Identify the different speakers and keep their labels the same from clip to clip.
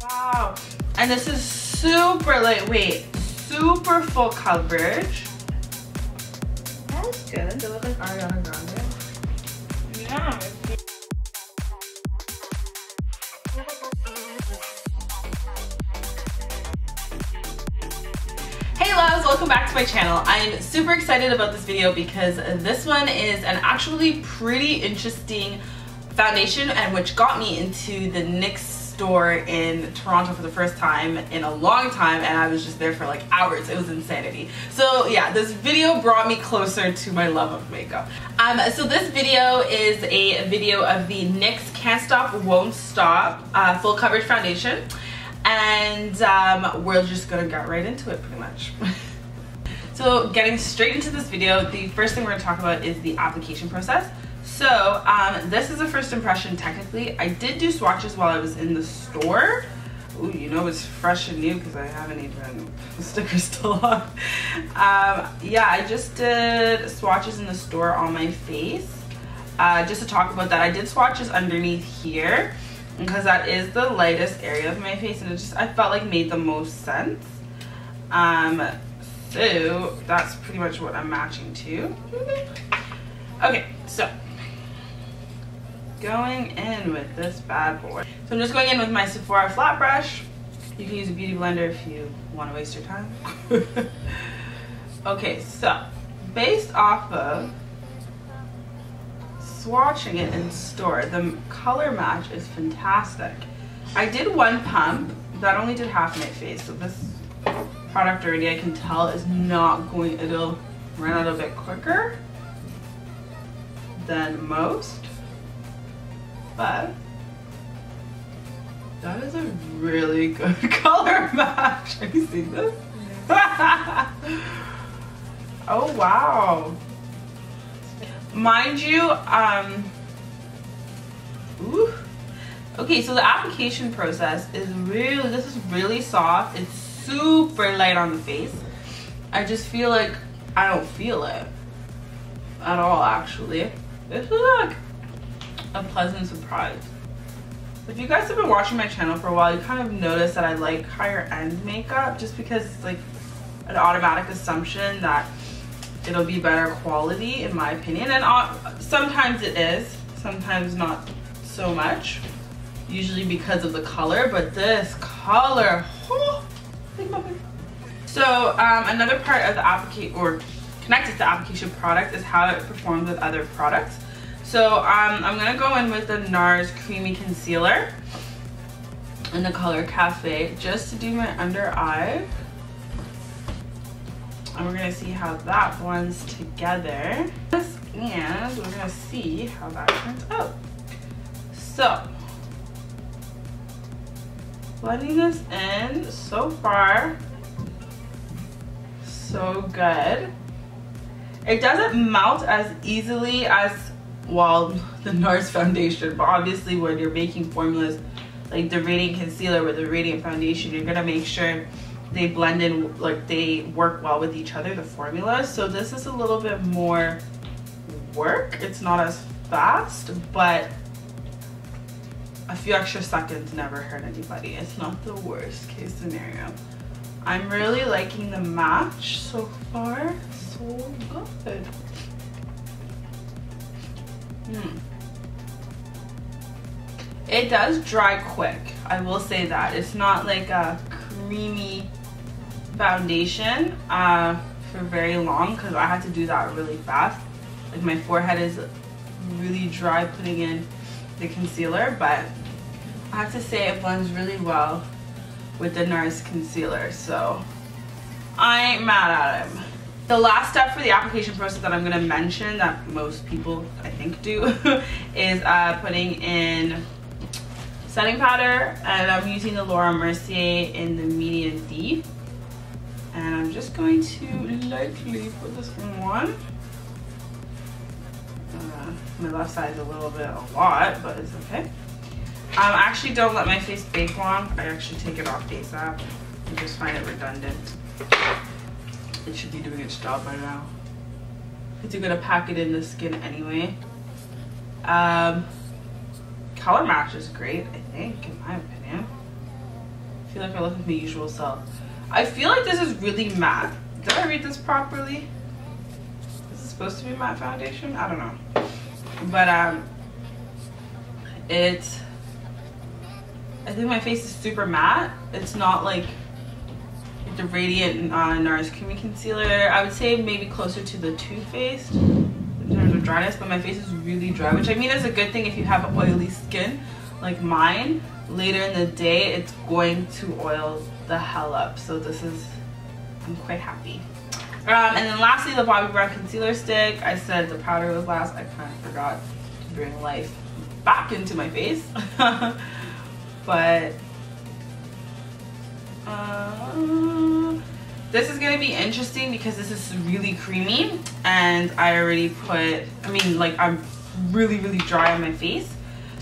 Speaker 1: Wow. And this is super lightweight, super full coverage. That's good. They look like Ariana Grande. Yeah. Hey loves, welcome back to my channel. I'm super excited about this video because this one is an actually pretty interesting foundation, and which got me into the NYX store in Toronto for the first time in a long time, and I was just there for like hours. It was insanity. So yeah, this video brought me closer to my love of makeup. So this video is a video of the NYX Can't Stop Won't Stop full coverage foundation, and we're just gonna get right into it pretty much. So getting straight into this video, the first thing we're gonna talk about is the application process. So this is a first impression technically. I did do swatches while I was in the store. Ooh, you know it's fresh and new because I haven't even, the sticker's still on. Yeah, I just did swatches in the store on my face. Just to talk about that, I did swatches underneath here because that is the lightest area of my face, and it just, I felt like made the most sense. So that's pretty much what I'm matching to. Okay, so going in with this bad boy. So I'm just going in with my Sephora flat brush. You can use a beauty blender if you want to waste your time. Okay, so based off of swatching it in store, the color match is fantastic. I did one pump that only did half my face, so this product already I can tell is not going, it'll run out a bit quicker than most. But that is a really good color match. Have you seen this? Oh wow. Mind you, ooh. Okay, so the application process is really, this is really soft. It's super light on the face. I just feel like I don't feel it at all actually. This is like a pleasant surprise. If you guys have been watching my channel for a while, you kind of notice that I like higher end makeup just because it's like an automatic assumption that it'll be better quality in my opinion, and sometimes it is, sometimes not so much, usually because of the color, but this color, oh, so another part of the application, or connected to the application product, is how it performs with other products. So I'm gonna go in with the NARS Creamy Concealer in the color Cafe just to do my under eye. And we're gonna see how that blends together. And we're gonna see how that turns out. So, blending this in, so far, so good. It doesn't melt as easily as, well, the NARS foundation, but obviously when you're making formulas like the Radiant Concealer with the Radiant Foundation, you're gonna make sure they blend in, like they work well with each other, the formulas. So this is a little bit more work. It's not as fast, but a few extra seconds never hurt anybody. It's not the worst case scenario. I'm really liking the match so far. So good. It does dry quick, I will say that. It's not like a creamy foundation for very long, because I had to do that really fast. Like my forehead is really dry putting in the concealer, but I have to say it blends really well with the NARS concealer, so I ain't mad at him. The last step for the application process that I'm going to mention, that most people I think do, is putting in setting powder, and I'm using the Laura Mercier in the medium deep, and I'm just going to lightly put this on. My left side is a little bit a lot, but it's okay. I actually don't let my face bake long. I actually take it off ASAP. I just find it redundant. It should be doing its job by now. Because you're gonna pack it in the skin anyway. Color match is great, I think, in my opinion. I feel like I look like my usual self. I feel like this is really matte. Did I read this properly? Is it supposed to be matte foundation? I don't know. But I think my face is super matte. It's not like the Radiant NARS Creamy Concealer. I would say maybe closer to the Too Faced in terms of dryness, but my face is really dry, which I mean is a good thing if you have oily skin like mine. Later in the day, it's going to oil the hell up. So this is, I'm quite happy. And then lastly, the Bobbi Brown Concealer Stick. I said the powder was last. I kind of forgot to bring life back into my face. But this is gonna be interesting because this is really creamy, and I already put, I mean, like, I'm really dry on my face,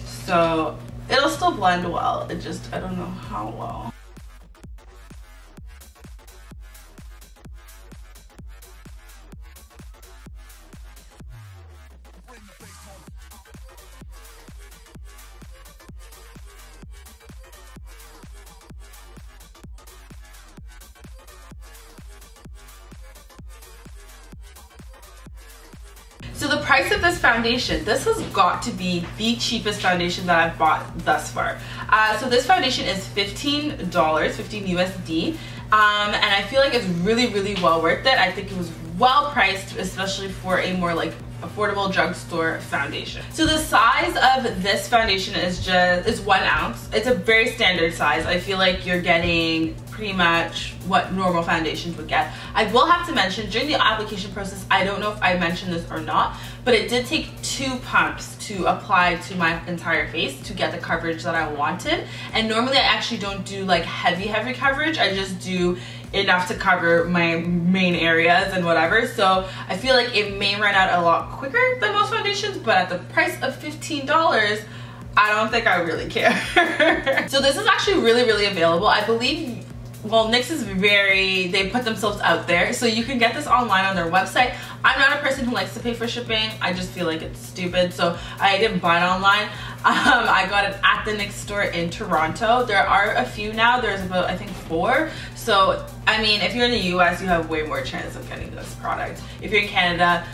Speaker 1: so it'll still blend well. It just, I don't know how well. So the price of this foundation, this has got to be the cheapest foundation that I've bought thus far. So this foundation is $15, 15 USD, and I feel like it's really well worth it. I think it was well priced, especially for a more like affordable drugstore foundation. So the size of this foundation is 1 ounce. It's a very standard size. I feel like you're getting pretty much what normal foundations would get. I will have to mention, during the application process, I don't know if I mentioned this or not, but it did take 2 pumps to apply to my entire face to get the coverage that I wanted. And normally I actually don't do like heavy coverage. I just do enough to cover my main areas and whatever. So I feel like it may run out a lot quicker than most foundations, but at the price of $15, I don't think I really care. So this is actually really available. I believe, well, NYX is they put themselves out there, so you can get this online on their website. I'm not a person who likes to pay for shipping. I just feel like it's stupid, so I didn't buy it online. I got it at the NYX store in Toronto. There are a few now. There's about, I think, 4. So, I mean, if you're in the US, you have way more chance of getting this product. If you're in Canada,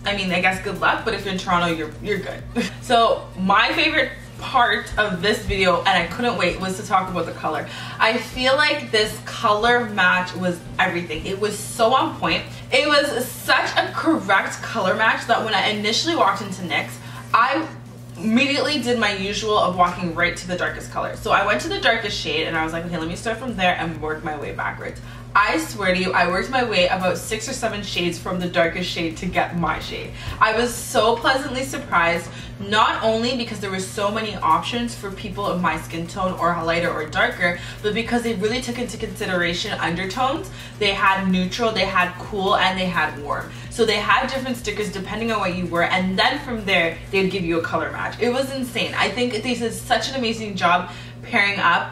Speaker 1: I mean, I guess good luck, but if you're in Toronto, you're good. So, my favorite part of this video, and I couldn't wait, was to talk about the color. I feel like this color match was everything. It was so on point. It was such a correct color match that when I initially walked into NYX, I immediately did my usual of walking right to the darkest color. So I went to the darkest shade and I was like, okay, let me start from there and work my way backwards. I swear to you, I worked my way about 6 or 7 shades from the darkest shade to get my shade. I was so pleasantly surprised, not only because there were so many options for people of my skin tone or lighter or darker, but because they really took into consideration undertones. They had neutral, they had cool, and they had warm. So they had different stickers depending on what you were, and then from there, they'd give you a color match. It was insane. I think they did such an amazing job pairing up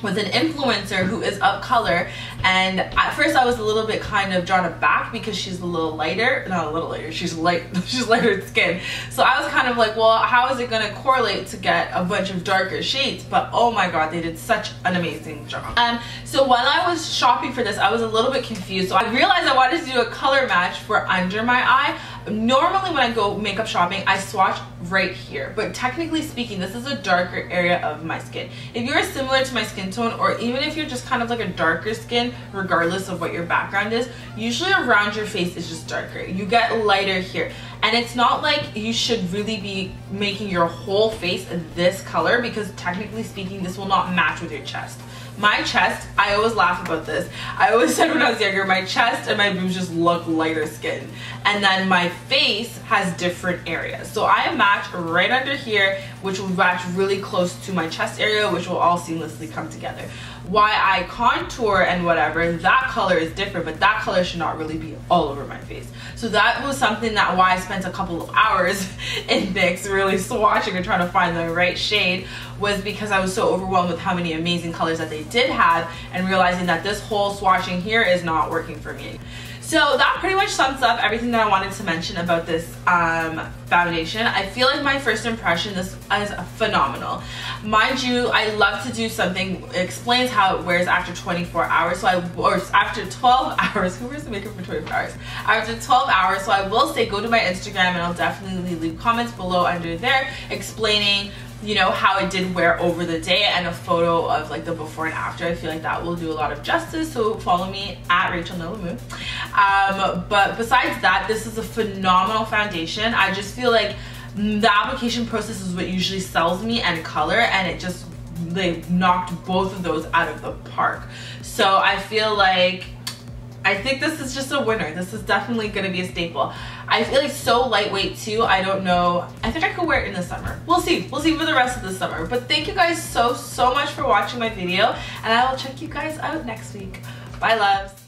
Speaker 1: with an influencer who is of color, and at first I was a little bit kind of drawn aback because she's a little lighter, not a little lighter, she's lighter skin. So I was kind of like, well, how is it going to correlate to get a bunch of darker shades? But oh my god, they did such an amazing job. So while I was shopping for this, I was a little bit confused. So I realized I wanted to do a color match for under my eye. Normally when I go makeup shopping, I swatch right here, but technically speaking, this is a darker area of my skin. If you're similar to my skin tone, or even if you're just kind of like a darker skin, regardless of what your background is, usually around your face is just darker. You get lighter here, and it's not like you should really be making your whole face this color, because technically speaking, this will not match with your chest. My chest, I always laugh about this. I always said when I was younger, my chest and my boobs just look lighter skin. And then my face has different areas. So I match right under here, which will match really close to my chest area, which will all seamlessly come together. Why I contour and whatever, that color is different, but that color should not really be all over my face. So that was something that why I spent a couple of hours in NYX really swatching and trying to find the right shade, was because I was so overwhelmed with how many amazing colors that they did have, and realizing that this whole swatching here is not working for me. So that pretty much sums up everything that I wanted to mention about this foundation. I feel like my first impression, this is phenomenal. Mind you, I love to do something, it explains how it wears after 24 hours, or after 12 hours, who wears the makeup for 24 hours? After 12 hours, so I will say go to my Instagram and I'll definitely leave comments below under there explaining, you know, how it did wear over the day and a photo of like the before and after. I feel like that will do a lot of justice, so follow me at rachaelnalumu. But besides that, this is a phenomenal foundation. I just feel like the application process is what usually sells me, and color, and it just, they knocked both of those out of the park. So I feel like, I think this is just a winner. This is definitely gonna be a staple. I feel like so lightweight too. I don't know. I think I could wear it in the summer. We'll see. We'll see for the rest of the summer. But thank you guys so much for watching my video, and I will check you guys out next week. Bye, loves.